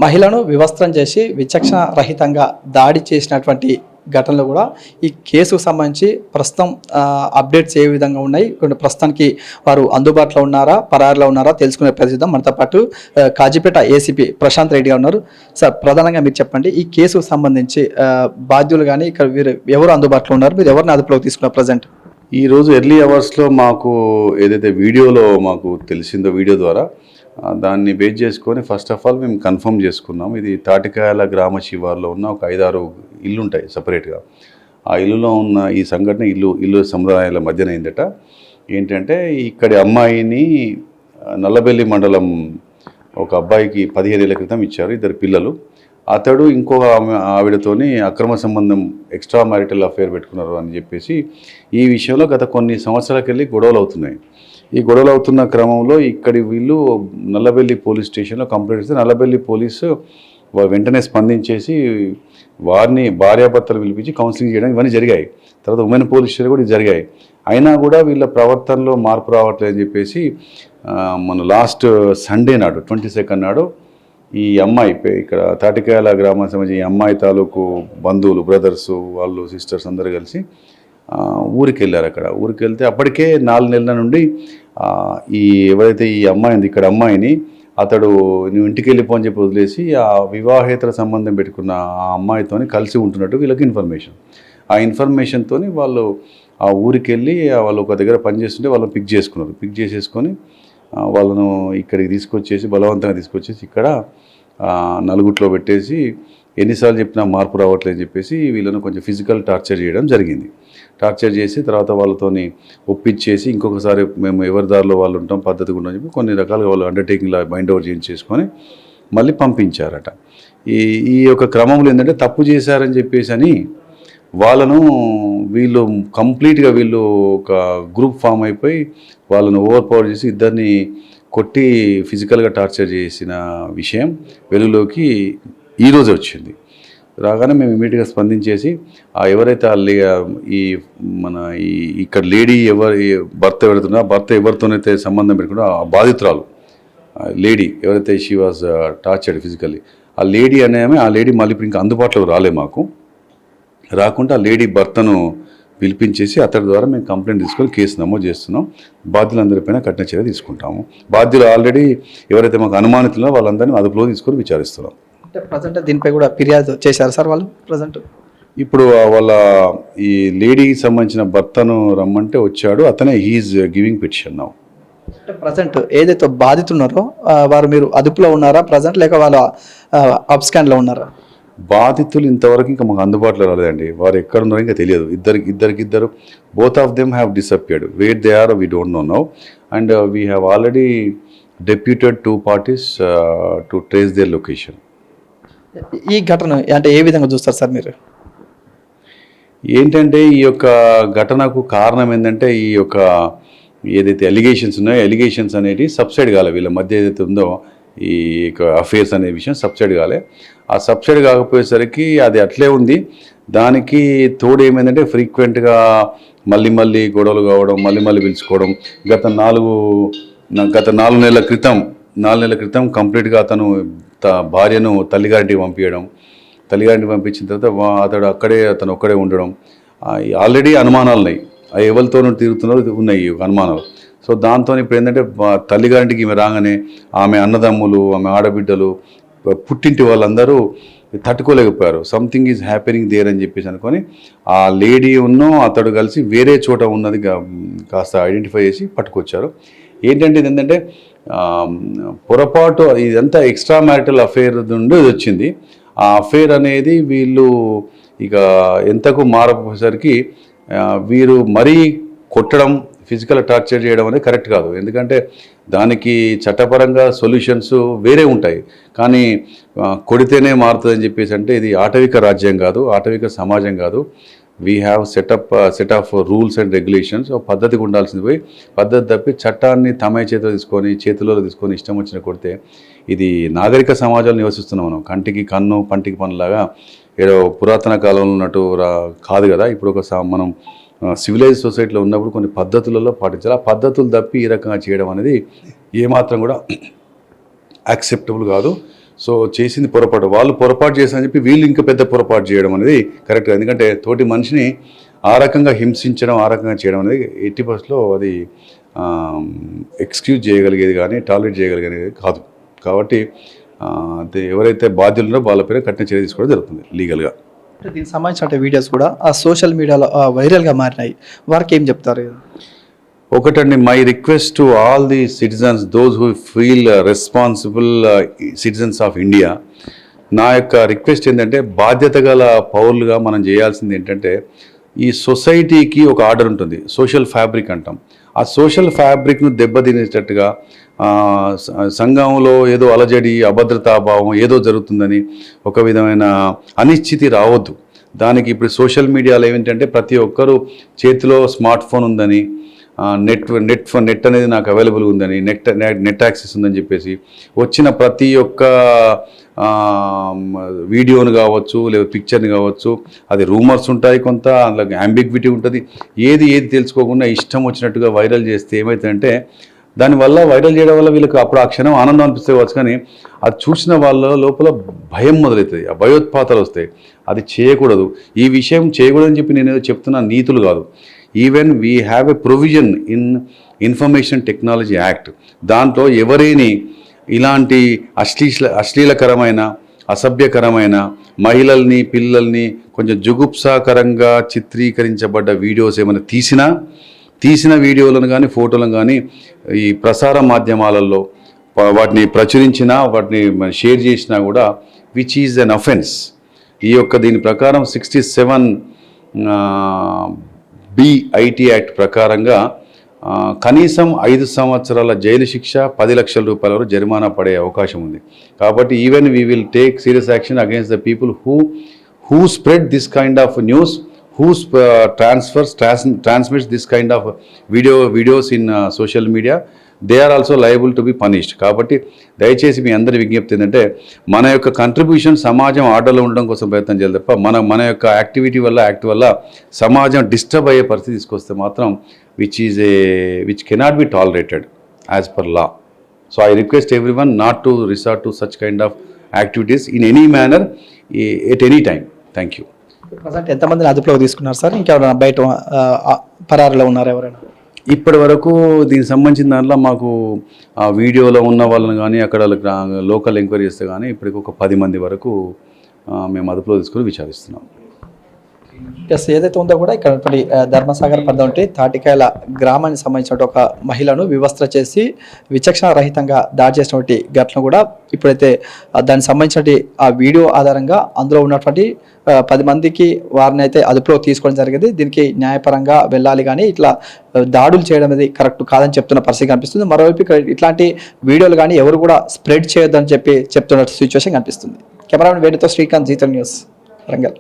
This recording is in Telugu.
మహిళను వివస్త్రం చేసి విచక్షణ రహితంగా దాడి చేసినటువంటి ఘటనలు కూడా ఈ కేసుకు సంబంధించి ప్రస్తుతం అప్డేట్స్ ఏ విధంగా ఉన్నాయి, కొన్ని ప్రస్తుతానికి వారు అందుబాటులో ఉన్నారా, పరారులో ఉన్నారా తెలుసుకునే ప్రయత్నిద్దాం. మనతో పాటు కాజీపేట ఏసీపీ ప్రశాంత్ రెడ్డి గారు ఉన్నారు. సార్, ప్రధానంగా మీరు చెప్పండి, ఈ కేసుకు సంబంధించి బాధ్యులు కానీ ఇక్కడ వీరు ఎవరు అందుబాటులో ఉన్నారు, మీరు ఎవరిని అదుపులోకి తీసుకున్నారు ప్రజెంట్? ఈరోజు ఎర్లీ అవర్స్లో మాకు ఏదైతే వీడియోలో మాకు తెలిసిందో వీడియో ద్వారా దాన్ని బేస్ చేసుకొని ఫస్ట్ ఆఫ్ ఆల్ మేము కన్ఫర్మ్ చేసుకున్నాం. ఇది తాటికాయల గ్రామ శివార్లో ఉన్న ఒక 5-6 ఇల్లు ఉంటాయి సపరేట్గా. ఆ ఇల్లులో ఉన్న ఈ సంఘటన ఇల్లు సముదాయాల మధ్యన అయిందట. ఏంటంటే ఇక్కడి అమ్మాయిని నల్లబెల్లి మండలం ఒక అబ్బాయికి 15 ఏళ్ల క్రితం ఇచ్చారు, 2 పిల్లలు. అతడు ఇంకో ఆవిడతోని అక్రమ సంబంధం, ఎక్స్ట్రా మ్యారిటల్ అఫేర్ పెట్టుకున్నారు అని చెప్పేసి ఈ విషయంలో గత కొన్ని సంవత్సరాలకు వెళ్ళి గొడవలు అవుతున్నాయి. ఈ గొడవలు అవుతున్న క్రమంలో ఇక్కడి వీళ్ళు నల్లబెల్లి పోలీస్ స్టేషన్లో కంప్లైంట్ ఇస్తే నల్లబెల్లి పోలీసు వెంటనే స్పందించేసి వారిని భార్యాభర్తలు పిలిపించి కౌన్సిలింగ్ చేయడం ఇవన్నీ జరిగాయి. తర్వాత ఉమెన్ పోలీస్ స్టేషన్ కూడా జరిగాయి. అయినా కూడా వీళ్ళ ప్రవర్తనలో మార్పు రావట్లేదని చెప్పేసి మన లాస్ట్ సండే నాడు 22nd నాడు ఈ అమ్మాయి ఇక్కడ తాటికాయల గ్రామానికి సంబంధించి ఈ అమ్మాయి తాలూకు బంధువులు, బ్రదర్స్, వాళ్ళు సిస్టర్స్ అందరూ కలిసి ఊరికి వెళ్ళారు. అక్కడ ఊరికి వెళ్తే అప్పటికే 4 నెలల నుండి ఈ ఎవరైతే ఈ అమ్మాయి ఉంది ఇక్కడ అమ్మాయిని అతడు నువ్వు ఇంటికి వెళ్ళిపో అని చెప్పి వదిలేసి ఆ వివాహేతర సంబంధం పెట్టుకున్న ఆ అమ్మాయితోని కలిసి ఉంటున్నట్టు వీళ్ళకి ఇన్ఫర్మేషన్. ఆ ఇన్ఫర్మేషన్తో వాళ్ళు ఆ ఊరికి వెళ్ళి వాళ్ళు ఒక దగ్గర పనిచేస్తుంటే వాళ్ళని పిక్ చేసేసుకొని వాళ్ళను ఇక్కడికి తీసుకొచ్చేసి బలవంతంగా తీసుకొచ్చేసి ఇక్కడ నలుగుట్లో పెట్టేసి ఎన్నిసార్లు చెప్పినా మార్పు రావట్లేదని చెప్పేసి వీళ్ళను కొంచెం ఫిజికల్ టార్చర్ చేయడం జరిగింది. టార్చర్ చేసి తర్వాత వాళ్ళతోని ఒప్పించేసి ఇంకొకసారి మేము ఎవరి దారిలో వాళ్ళు ఉంటాం, పద్ధతిగా ఉండని చెప్పి కొన్ని రకాలుగా వాళ్ళు అండర్టేకింగ్లా మైండ్ ఓవర్ చేసుకొని మళ్ళీ పంపించారట. ఈ యొక్క క్రమంలో ఏంటంటే తప్పు చేశారని చెప్పేసి అని వాళ్ళను వీళ్ళు కంప్లీట్గా వీళ్ళు ఒక గ్రూప్ ఫామ్ అయిపోయి వాళ్ళను ఓవర్ పవర్ చేసి ఇద్దరిని కొట్టి ఫిజికల్గా టార్చర్ చేసిన విషయం వెలుగులోకి ఈరోజు వచ్చింది. రాగానే మేము ఇమీడియట్గా స్పందించేసి ఎవరైతే ఇక్కడ లేడీ భర్త ఎవరైతే భర్త ఎవరితోనైతే సంబంధం పెట్టుకుంటో ఆ బాధితురాలు లేడీ ఎవరైతే షీ వాజ్ టార్చర్డ్ ఫిజికల్లీ, ఆ లేడీ ఆ లేడీ మళ్ళీ ఇప్పుడు ఇంకా అందుబాటులోకి మాకు రాకుండా ఆ లేడీ భర్తను పిలిపించేసి అతడి ద్వారా మేము కంప్లైంట్ తీసుకొని కేసు నమోదు చేస్తున్నాం. బాధ్యులందరిపైన కఠిన చర్య తీసుకుంటాము. బాధ్యులు ఆల్రెడీ ఎవరైతే మాకు అనుమానితులో వాళ్ళందరినీ అదుపులో తీసుకొని విచారిస్తున్నాం. అంటే ప్రజెంట్ దీనిపై కూడా ఫిర్యాదు చేశారు సార్ వాళ్ళు ప్రజెంట్? ఇప్పుడు వాళ్ళ ఈ లేడీకి సంబంధించిన భర్తను రమ్మంటే వచ్చాడు, అతనే హీఈస్ గివింగ్ పిటిషన్ నౌ. అంటే ప్రజెంట్ ఏదైతే బాధితున్నారో వారు మీరు అదుపులో ఉన్నారా ప్రజెంట్, లేక వాళ్ళ అబ్స్కాండ్లో ఉన్నారా? బాధితులు ఇంతవరకు ఇంకా మాకు అందుబాటులో రాలేదండి. వారు ఎక్కడ ఉన్నారో ఇంకా తెలియదు. ఇద్దరు both of them have disappeared. Where they are we don't know now. And we have already deputed 2 parties to trace their location. ఈ ఘటన అంటే ఏ విధంగా చూస్తారు సార్ మీరు? ఏంటంటే ఈ యొక్క ఘటనకు కారణం ఏంటంటే ఈ యొక్క ఏదైతే ఎలిగేషన్స్ ఉన్నాయో ఎలిగేషన్స్ అనేవి సబ్సైడ్ కాలే. వీళ్ళ మధ్య ఏదైతే ఉందో ఈ అఫేర్స్ అనే విషయం సబ్సైడ్ కాలే. ఆ సబ్సైడ్ కాకపోయేసరికి అది అట్లే ఉంది. దానికి తోడు ఏమైందంటే ఫ్రీక్వెంట్గా మళ్ళీ గొడవలు కావడం, మళ్ళీ పిలుచుకోవడం. గత 4 నెలల క్రితం కంప్లీట్గా అతను భార్యను తల్లిగారింటికి పంపించిన తర్వాత అతను ఒక్కడే ఉండడం. ఆల్రెడీ అనుమానాలు ఉన్నాయి, ఎవరితో తిరుగుతున్నారో ఉన్నాయి అనుమానాలు. సో దాంతో ఇప్పుడు ఏంటంటే తల్లిగారింటికి ఈమె రాగానే ఆమె అన్నదమ్ములు, ఆమె ఆడబిడ్డలు, పుట్టింటి వాళ్ళందరూ తట్టుకోలేకపోయారు. సంథింగ్ ఈజ్ హ్యాపెనింగ్ దేర్ అని చెప్పేసి అనుకొని ఆ లేడీ అతడు కలిసి వేరే చోట ఉన్నది కాస్త ఐడెంటిఫై చేసి పట్టుకొచ్చారు. ఏంటంటే పొరపాటు ఇదంతా ఎక్స్ట్రా మ్యారిటల్ అఫేర్ నుండి ఇది వచ్చింది. ఆ అఫేర్ అనేది వీళ్ళు ఇక ఎంతకు మారపోయేసరికి వీరు మరీ కొట్టడం, ఫిజికల్ టార్చర్ చేయడం అనేది కరెక్ట్ కాదు. ఎందుకంటే దానికి చట్టపరంగా సొల్యూషన్స్ వేరే ఉంటాయి. కానీ కొడితేనే మారుతుందని చెప్పేసి అంటే ఇది ఆటవిక రాజ్యం కాదు, ఆటవిక సమాజం కాదు. We have set of rules and regulations. పద్ధతిగా ఉండాల్సింది పోయి పద్ధతి తప్పి చట్టాన్ని చేతుల్లో తీసుకొని ఇష్టం వచ్చిన కొడితే ఇది నాగరిక సమాజంలో నివసిస్తున్నాం మనం. కంటికి కన్ను పంటికి పనులాగా ఏదో పురాతన కాలంలో ఉన్నట్టు కాదు కదా. ఇప్పుడు మనం సివిలైజ్ సొసైటీలో ఉన్నప్పుడు కొన్ని పద్ధతులలో పాటించాలి. ఆ పద్ధతులు తప్పి ఈ రకంగా చేయడం అనేది ఏమాత్రం కూడా యాక్సెప్టబుల్ కాదు. సో చేసింది పొరపాటు, వాళ్ళు పొరపాటు చేశారని చెప్పి వీళ్ళు ఇంకా పెద్ద పొరపాటు చేయడం అనేది కరెక్ట్. ఎందుకంటే తోటి మనిషిని ఆ రకంగా హింసించడం, ఆ రకంగా చేయడం అనేది 80% అది ఎక్స్క్యూజ్ చేయగలిగేది కానీ టాలరేట్ చేయగలిగేది కాదు. కాబట్టి ఎవరైతే బాధ్యులు ఉన్నారో వాళ్ళ పేరు కఠిన చర్య తీసుకోవడం జరుగుతుంది లీగల్గా. దీనికి సంబంధించిన వీడియోస్ కూడా ఆ సోషల్ మీడియాలో వైరల్గా మారినాయి, వారికి ఏం చెప్తారు? ఒకటండి, my request to all the citizens, those who feel responsible citizens of India, నా యొక్క రిక్వెస్ట్ ఏంటంటే బాధ్యత గల పౌరులుగా మనం చేయాల్సింది ఏంటంటే ఈ సొసైటీకి ఒక ఆర్డర్ ఉంటుంది, సోషల్ ఫ్యాబ్రిక్ అంటాం. ఆ సోషల్ ఫ్యాబ్రిక్ను దెబ్బతినేటట్టుగా సంఘంలో ఏదో అలజడి, అభద్రతాభావం ఏదో జరుగుతుందని ఒక విధమైన అనిశ్చితి రావద్దు. దానికి ఇప్పుడు సోషల్ మీడియాలో ఏమిటంటే ప్రతి ఒక్కరూ చేతిలో స్మార్ట్ ఫోన్ ఉందని, నెట్ అనేది నాకు అవైలబుల్ ఉందని, నెట్ యాక్సెస్ ఉందని చెప్పేసి వచ్చిన ప్రతి ఒక్క వీడియోను కావచ్చు లేదా పిక్చర్ని కావచ్చు, అది రూమర్స్ ఉంటాయి, కొంత అందులో అంబిగ్విటీ ఉంటుంది. ఏది తెలుసుకోకుండా ఇష్టం వచ్చినట్టుగా వైరల్ చేస్తే ఏమవుతుందంటే దానివల్ల వైరల్ చేయడం వల్ల వీళ్ళకి అప్పుడు ఆ క్షణం ఆనందం అనిపిస్తే వచ్చు, కానీ అది చూసిన వాళ్ళ లోపల భయం మొదలవుతుంది, ఆ భయోత్పాతాలు వస్తాయి. అది చేయకూడదు. ఈ విషయం చేయకూడదని చెప్పి నేను ఏదో చెప్తున్నా నీతులు కాదు. Even we have a provision in information technology act. దాంట్లో ఎవరైనా ఇలాంటి అశ్లీలకరమైన, అసభ్యకరమైన, మహిళల్ని, పిల్లల్ని కొంచెం జుగుప్సాకరంగా చిత్రీకరించబడ్డ వీడియోస్ ఏమైనా తీసిన వీడియోలను కానీ ఫోటోలను కానీ ఈ ప్రసార మాధ్యమాలలో వాటిని ప్రచురించినా, వాటిని షేర్ చేసినా కూడా విచ్ ఈజ్ అన్ అఫెన్స్. దీని ప్రకారం 67 BIT యాక్ట్ ప్రకారంగా కనీసం 5 సంవత్సరాల జైలు శిక్ష, 10 లక్షల రూపాయల వరకు జరిమానా పడే అవకాశం ఉంది. కాబట్టి even we will take serious action against the people who spread this kind of news, who transmits this kind of videos in social media. They are also liable to be punished. కాబట్టి దయచేసి మీ అందరి విజ్ఞప్తి ఏంటంటే మన యొక్క కంట్రిబ్యూషన్ సమాజం ఆర్డర్లో ఉండడం కోసం ప్రయత్నం చేయాలి తప్ప మన యొక్క యాక్టివిటీ వల్ల, యాక్ట్ వల్ల సమాజం డిస్టర్బ్ అయ్యే పరిస్థితి తీసుకొస్తే మాత్రం which cannot be tolerated as per law. So I request everyone not to resort to such kind of activities in any manner at any time. Thank you. Present ఎంతమందిని అదుపులోకి తీసుకున్నారు సార్? ఇంకెవరైనా బయట పరారులో ఉన్నారు ఎవరైనా? ఇప్పటి వరకు దీనికి సంబంధించిన దాంట్లో మాకు ఆ వీడియోలో ఉన్న వాళ్ళని కానీ అక్కడ లోకల్ ఎంక్వైరీ చేస్తే కానీ ఇప్పటికి ఒక 10 మంది వరకు మేము అదుపులో తీసుకుని విచారిస్తున్నాం. ప్లస్ ఏదైతే ఉందో కూడా ఇక్కడ ధర్మసాగర్ పరిధిలో ఉంటే తాటికాయల గ్రామానికి సంబంధించిన ఒక మహిళను వివస్త్ర చేసి విచక్షణ రహితంగా దాడి చేసినటువంటి ఘటన కూడా ఇప్పుడైతే దానికి సంబంధించిన ఆ వీడియో ఆధారంగా అందులో ఉన్నటువంటి 10 మందికి వారిని అయితే అదుపులో తీసుకోవడం జరిగింది. దీనికి న్యాయపరంగా వెళ్ళాలి, కానీ ఇట్లా దాడులు చేయడం అనేది కరెక్ట్ కాదని చెప్తున్న పరిస్థితి కనిపిస్తుంది. మరోవైపు ఇట్లాంటి వీడియోలు కానీ ఎవరు కూడా స్ప్రెడ్ చేయొద్దని చెప్తున్న సిచ్యువేషన్ కనిపిస్తుంది. కెమెరామెన్ వేణుతో శ్రీకాంత్, జీతం న్యూస్, వరంగల్.